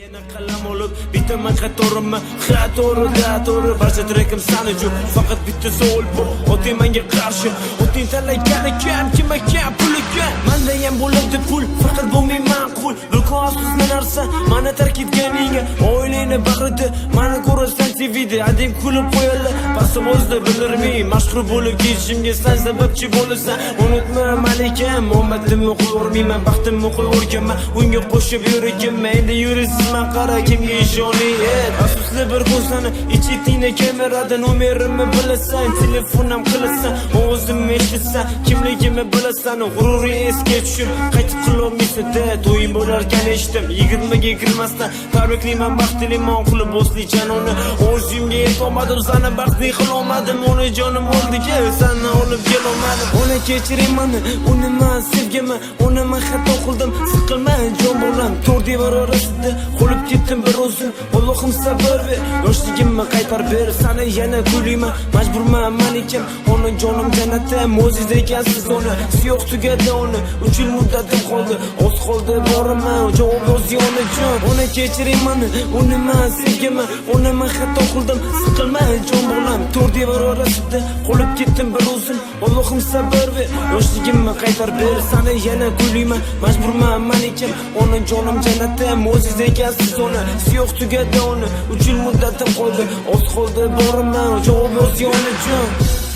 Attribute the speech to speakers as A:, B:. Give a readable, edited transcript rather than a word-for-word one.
A: Yana qalam olib bitaman qatorimni ha to'g'ri barcha trekim sani uchun faqat bitta savol bor oting menga qarshi oting tanlagan ekan kim ekan pul ekan menda ham bo'ladi pul faqat bo'lmayman qul ko'rsiz narsa mana tark etganingga oilangni bag'rida mana ko'rasan TVda adim kulib qo'yadi pasta o'zida bilirmay mashhur bo'lib ketishimga sen sababchi bo'lasan unutma malikam omadimni qo'yurmayman baxtimni qo'yurganman unga qo'shib yurakanman endi yurisizman qara kimga ishonayet afsusli bir kun sani ichitingda kamerada nomerimni bilasan telefonam qilasan ovozimni eshitsan kimligimni bilasan g'ururing esga tushib qaytib qilolmaysan-da to'yim bo'larkan eshitdim 20ga kirmasdan tabriklayman baxtliman qilib bo'sli janoni o'zimga yetolmadim sani baxtli qilolmadim uni jonim oldiga seni olib kelolmadim uni kechiring mani uni men sevganman uni men xato qildim siqilma jon bolam to'rt devor orasida qolib ketdim bir o'zim Allohim sabr ber yoshligimni qaytar ber seni yana kuylayman majburman men ekan uni jonim jannatda mo'jiza ekansiz uni siyoq tugadi uni 3 yil muddatim qoldi oz qoldi boraman javob yoz yonajon uni kechiring mani uni men sevganman uni men xato qildim siqilma jon bolam to'rt devor orasida qolib ketdim bir o'zim Allohim sabr ber yoshligimni qaytar ber seni yana kuylayman majburman men ekan uni jonim jannatda mo'jiza ekansiz uni siyoq tugadi uni 3 yil muddatim qoldi oz qoldi boraman javob yoz yonajon